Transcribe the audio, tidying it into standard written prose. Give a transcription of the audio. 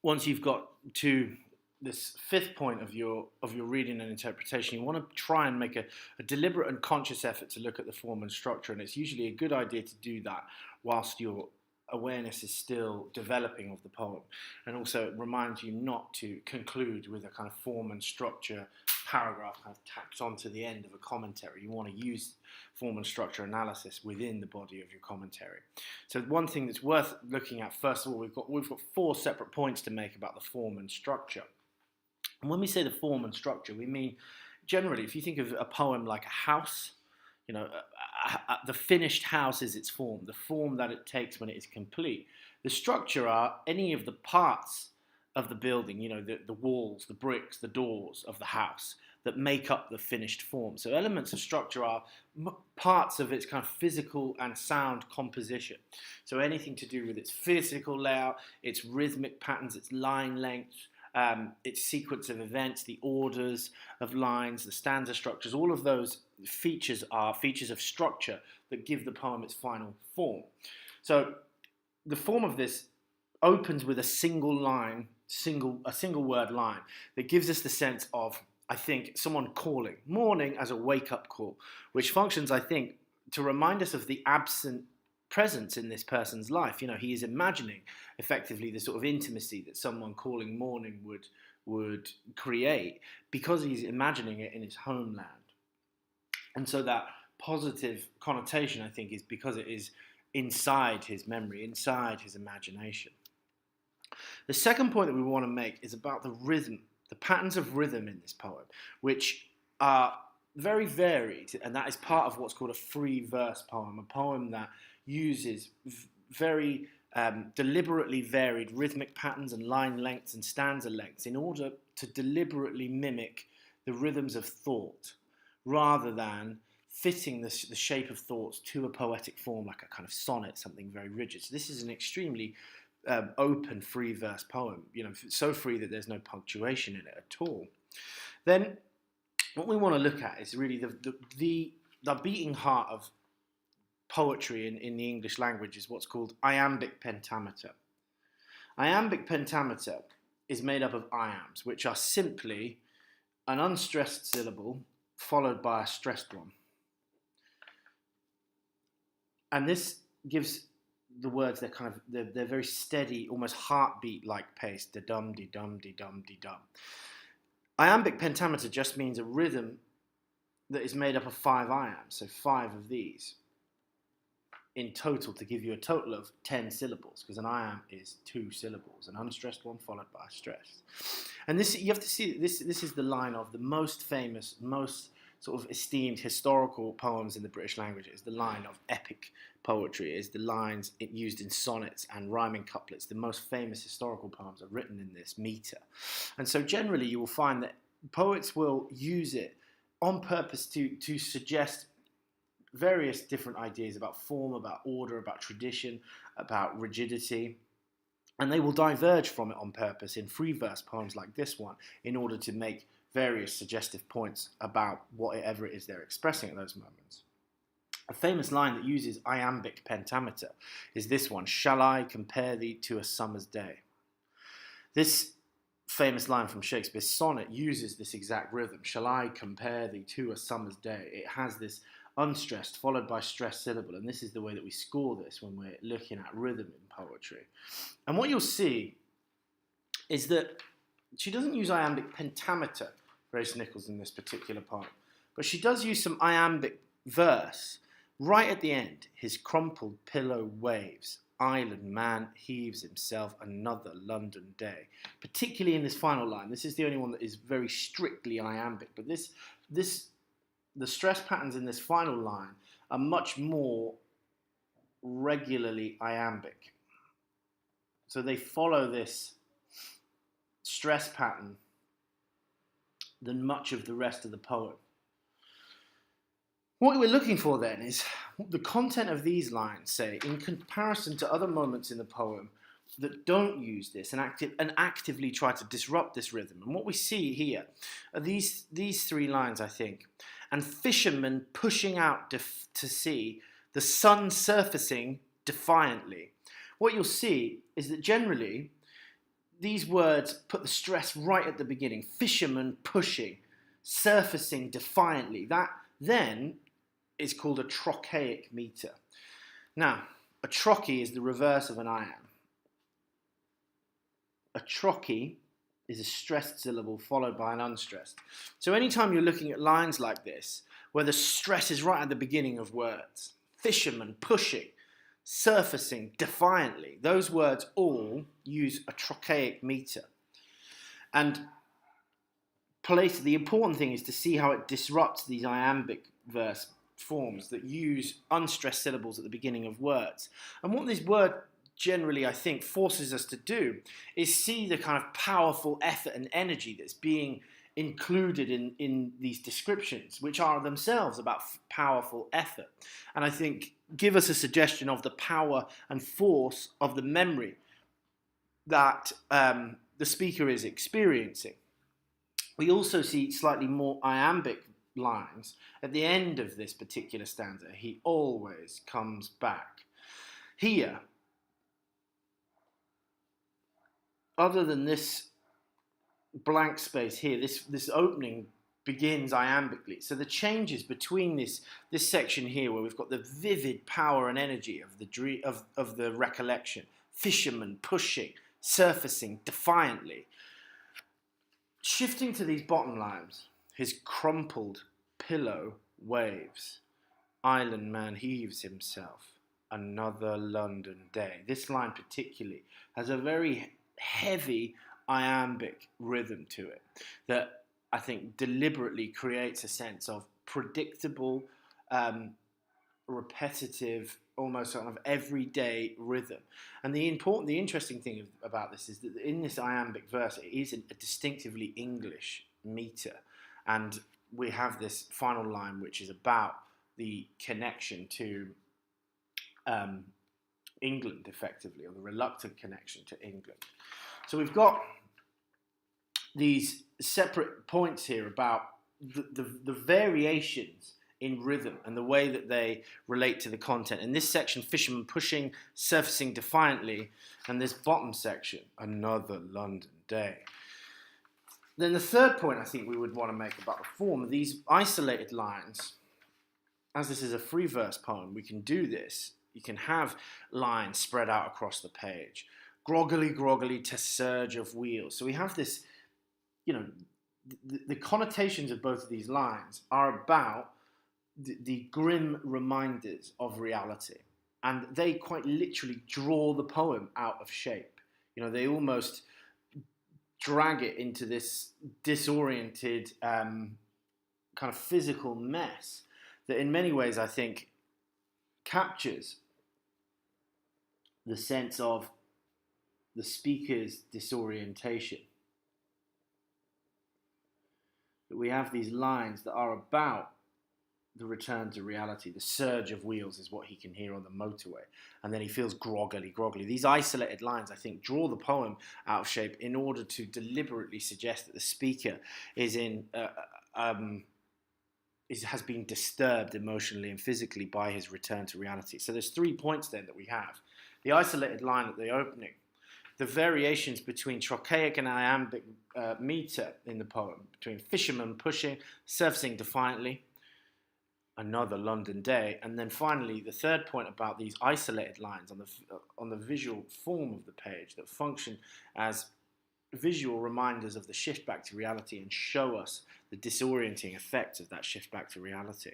once you've got to this fifth point of your reading and interpretation, you want to try and make a deliberate and conscious effort to look at the form and structure, and it's usually a good idea to do that whilst your awareness is still developing of the poem. And also it reminds you not to conclude with a kind of form and structure paragraph kind of tacked onto the end of a commentary. You want to use form and structure analysis within the body of your commentary. So one thing that's worth looking at, first of all, we've got 4 separate points to make about the form and structure. And when we say the form and structure, we mean generally, if you think of a poem like a house, you know, the finished house is its form, the form that it takes when it is complete. The structure are any of the parts of the building, you know, the walls, the bricks, the doors of the house that make up the finished form. So elements of structure are parts of its kind of physical and sound composition. So anything to do with its physical layout, its rhythmic patterns, its line lengths, its sequence of events, the orders of lines, the stanza structures, all of those features are features of structure that give the poem its final form. So the form of this opens with a single line, a single word line that gives us the sense of, I think, someone calling, morning as a wake-up call, which functions, I think, to remind us of the absent presence in this person's life. You know, he is imagining effectively the sort of intimacy that someone calling morning would create because he's imagining it in his homeland. And so that positive connotation, I think, is because it is inside his memory, inside his imagination. The second point that we want to make is about the rhythm, the patterns of rhythm in this poem, which are very varied, and that is part of what's called a free verse poem, a poem that uses very deliberately varied rhythmic patterns and line lengths and stanza lengths in order to deliberately mimic the rhythms of thought, rather than fitting the shape of thoughts to a poetic form like a kind of sonnet, something very rigid. So this is an extremely open free verse poem, you know, so free that there's no punctuation in it at all. Then what we want to look at is really the beating heart of poetry in the English language is what's called iambic pentameter. Iambic pentameter is made up of iambs, which are simply an unstressed syllable followed by a stressed one. And this gives the words they're very steady, almost heartbeat-like pace, da-dum, de-dum, de-dum, de-dum. Iambic pentameter just means a rhythm that is made up of 5 iambs, so 5 of these in total to give you a total of 10 syllables, because an iamb is 2 syllables, an unstressed one followed by a stressed. And this, you have to see, this is the line of the most famous, most sort of esteemed historical poems in the British language. It's the line of epic poetry. It's the lines used in sonnets and rhyming couplets. The most famous historical poems are written in this meter. And so generally you will find that poets will use it on purpose to suggest various different ideas about form, about order, about tradition, about rigidity. And they will diverge from it on purpose in free verse poems like this one in order to make various suggestive points about whatever it is they're expressing at those moments. A famous line that uses iambic pentameter is this one: "Shall I compare thee to a summer's day?" This famous line from Shakespeare's sonnet uses this exact rhythm. "Shall I compare thee to a summer's day?" It has this unstressed followed by stressed syllable, and this is the way that we score this when we're looking at rhythm in poetry. And what you'll see is that she doesn't use iambic pentameter, Grace Nichols, in this particular poem, but she does use some iambic verse right at the end. "His crumpled pillow waves, island man heaves himself another London day." Particularly in this final line, this is the only one that is very strictly iambic, but the stress patterns in this final line are much more regularly iambic. So they follow this stress pattern than much of the rest of the poem. What we're looking for then is the content of these lines, say, in comparison to other moments in the poem that don't use this and actively try to disrupt this rhythm. And what we see here are these 3 lines, I think. "And fishermen pushing out to sea, the sun surfacing defiantly." What you'll see is that generally these words put the stress right at the beginning. Fisherman pushing, surfacing defiantly. That then is called a trochaic meter. Now, a trochee is the reverse of an iamb. A trochee is a stressed syllable followed by an unstressed. So anytime you're looking at lines like this, where the stress is right at the beginning of words, fisherman pushing, surfacing defiantly, those words all use a trochaic meter. And the important thing is to see how it disrupts these iambic verse forms that use unstressed syllables at the beginning of words. And what this word generally, I think, forces us to do is see the kind of powerful effort and energy that's being included in these descriptions, which are themselves about powerful effort. And I think give us a suggestion of the power and force of the memory that the speaker is experiencing. We also see slightly more iambic lines at the end of this particular stanza. He always comes back. Here, other than this blank space here, this opening begins iambically. So the changes between this section here, where we've got the vivid power and energy of the recollection, fisherman pushing, surfacing defiantly, shifting to these bottom lines. His crumpled pillow waves, island man heaves himself, another London day. This line particularly has a very heavy iambic rhythm to it that I think deliberately creates a sense of predictable, repetitive, almost sort of everyday rhythm. And the interesting thing about this is that in this iambic verse, it is a distinctively English meter. And we have this final line, which is about the connection to England, effectively, or the reluctant connection to England. So we've got these separate points here about the variations in rhythm and the way that they relate to the content. In this section, fisherman pushing, surfacing defiantly, and this bottom section, another London day. Then the third point I think we would want to make about the form, these isolated lines, as this is a free verse poem, we can do this. You can have lines spread out across the page. Groggily, groggily to surge of wheels. So we have this, the connotations of both of these lines are about the grim reminders of reality. And they quite literally draw the poem out of shape. They almost drag it into this disoriented kind of physical mess that in many ways I think captures the sense of the speaker's disorientation. That we have these lines that are about the return to reality. The surge of wheels is what he can hear on the motorway. And then he feels groggily. These isolated lines, I think, draw the poem out of shape in order to deliberately suggest that the speaker is has been disturbed emotionally and physically by his return to reality. So there's 3 points then that we have. The isolated line at the opening, the variations between trochaic and iambic meter in the poem, between fisherman pushing, surfacing defiantly, another London day, and then finally the third point about these isolated lines on the visual form of the page that function as visual reminders of the shift back to reality and show us the disorienting effects of that shift back to reality.